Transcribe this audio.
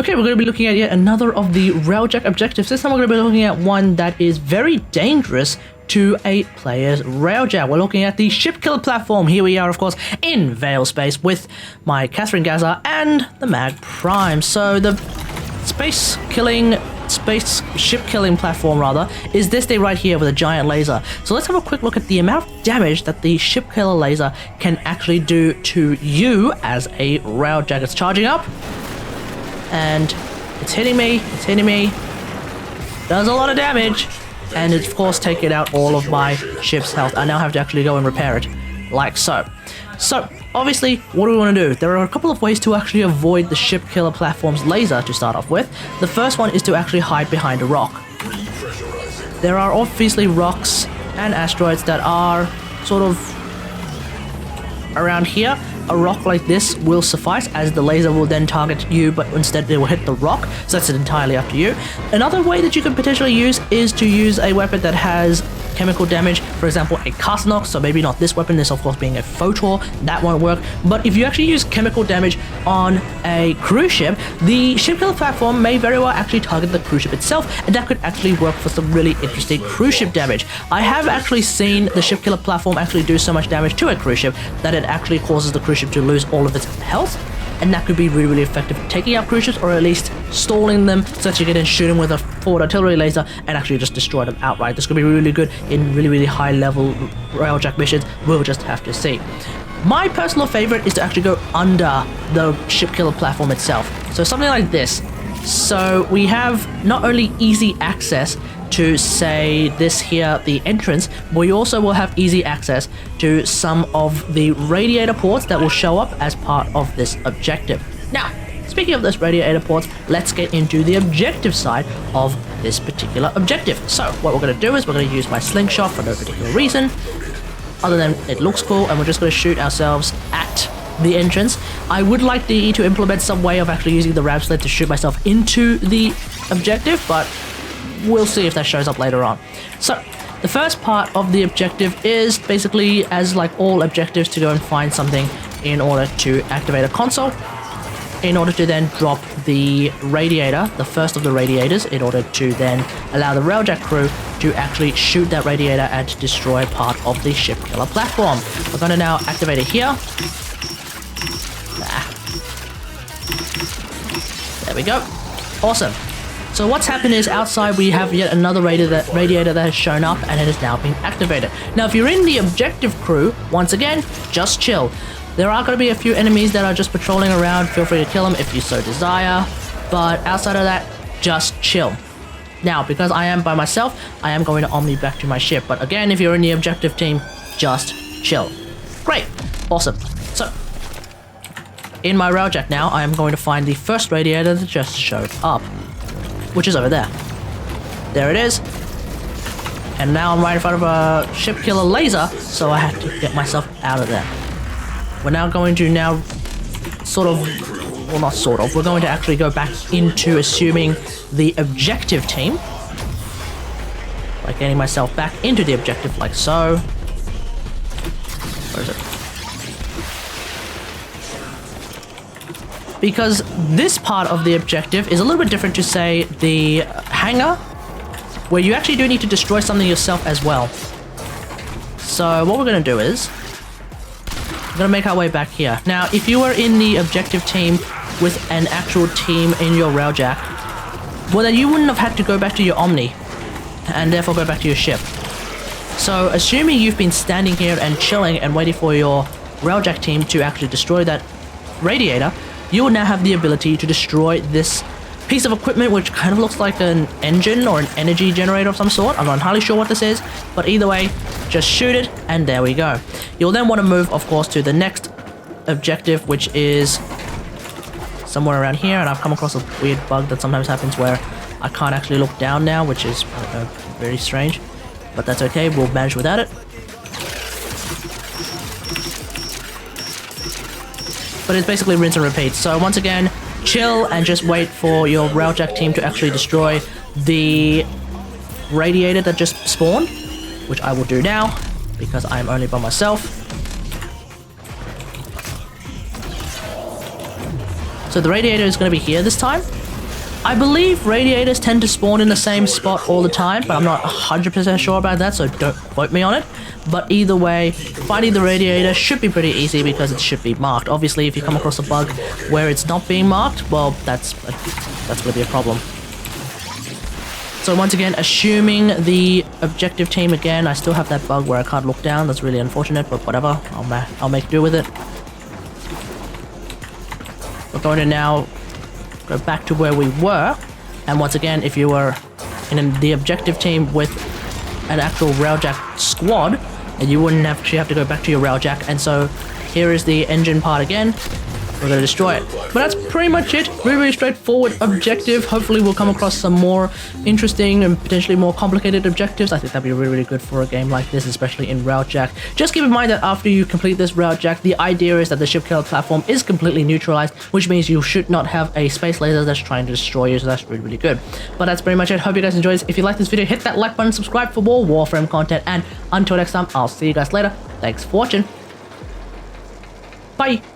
Okay, we're going to be looking at yet another of the Railjack Objectives. This time we're going to be looking at one that is very dangerous to a player's Railjack. We're looking at the Shipkiller Platform. Here we are, of course, in Veil Space with my Catherine Gaza and the Mag Prime. So the ship killing platform rather is this thing right here with a giant laser. So let's have a quick look at the amount of damage that the ship killer laser can actually do to you as a Railjack. It's charging up and it's hitting me, does a lot of damage, and it's of course taking out all of my ship's health. I now have to actually go and repair it like so. So obviously, what do we want to do? There are a couple of ways to actually avoid the Shipkiller Platform's laser to start off with. The first one is to actually hide behind a rock. There are obviously rocks and asteroids that are sort of around here. A rock like this will suffice, as the laser will then target you, but instead it will hit the rock, so that's entirely up to you. Another way that you could potentially use is to use a weapon that has chemical damage, for example a Carcinox, so maybe not this weapon, this of course being a Photor, that won't work. But if you actually use chemical damage on a cruise ship, the Shipkiller Platform may very well actually target the cruise ship itself, and that could actually work for some really interesting cruise ship damage. I have actually seen the Shipkiller Platform actually do so much damage to a cruise ship that it actually causes the cruise ship to lose all of its health, and that could be really, really effective taking out cruise ships, or at least stalling them so that you can then shoot them with a forward artillery laser and actually just destroy them outright. This could be really good in really, really high level Railjack missions. We'll just have to see. My personal favorite is to actually go under the Shipkiller Platform itself. So something like this. So we have not only easy access to, say, this here, the entrance, but we also will have easy access to some of the radiator ports that will show up as part of this objective. Now, speaking of those radiator ports, let's get into the objective side of this particular objective. So what we're going to do is we're going to use my slingshot for no particular reason, other than it looks cool, and we're just going to shoot ourselves at the entrance. I would like DE to implement some way of actually using the ramp sled to shoot myself into the objective, but we'll see if that shows up later on. So the first part of the objective is basically, as like all objectives, to go and find something in order to activate a console, in order to then drop the radiator, the first of the radiators, in order to then allow the Railjack crew to actually shoot that radiator and destroy part of the Shipkiller Platform. We're going to now activate it here. There we go. Awesome. So what's happened is outside we have yet another radiator that has shown up, and it has now been activated. Now if you're in the objective crew, once again, just chill. There are going to be a few enemies that are just patrolling around. Feel free to kill them if you so desire, but outside of that, just chill. Now, because I am by myself, I am going to Omni back to my ship, but again, if you're in the objective team, just chill. Great. Awesome. So in my Railjack now, I am going to find the first radiator that just showed up, which is over there. There it is. And now I'm right in front of a Shipkiller laser, so I have to get myself out of there. We're now going to we're going to actually go back into assuming the objective team. By getting myself back into the objective like so. Where is it? Because this part of the objective is a little bit different to, say, the hangar, where you actually do need to destroy something yourself as well. So what we're going to do is we're going to make our way back here. Now, if you were in the objective team with an actual team in your Railjack, well, then you wouldn't have had to go back to your Omni and therefore go back to your ship. So assuming you've been standing here and chilling and waiting for your Railjack team to actually destroy that radiator, you will now have the ability to destroy this piece of equipment, which kind of looks like an engine or an energy generator of some sort. I'm not entirely sure what this is, but either way, just shoot it, and there we go. You'll then want to move, of course, to the next objective, which is somewhere around here, and I've come across a weird bug that sometimes happens where I can't actually look down now, which is very strange, but that's okay, we'll manage without it. But it's basically rinse and repeat. So once again, chill and just wait for your Railjack team to actually destroy the radiator that just spawned, which I will do now because I'm only by myself. So the radiator is going to be here this time. I believe radiators tend to spawn in the same spot all the time, but I'm not 100% sure about that, so don't quote me on it. But either way, finding the radiator should be pretty easy because it should be marked. Obviously, if you come across a bug where it's not being marked, well, that's going to be a problem. So once again, assuming the objective team again, I still have that bug where I can't look down. That's really unfortunate, but whatever. I'll make do with it. We're going to now go back to where we were. And once again, if you were in the objective team with an actual Railjack squad, and you wouldn't actually have to go back to your Railjack. And so here is the engine part again. We're going to destroy it. But that's pretty much it. Really straightforward objective. Hopefully we'll come across some more interesting and potentially more complicated objectives. I think that'd be really good for a game like this, especially in Railjack. Just keep in mind that after you complete this Railjack, the idea is that the Shipkiller platform is completely neutralized, which means you should not have a space laser that's trying to destroy you, so that's really good. But that's pretty much it. Hope you guys enjoyed this. If you like this video, hit that like button, subscribe for more WarFrame content, and until next time, I'll see you guys later. Thanks for watching. Bye!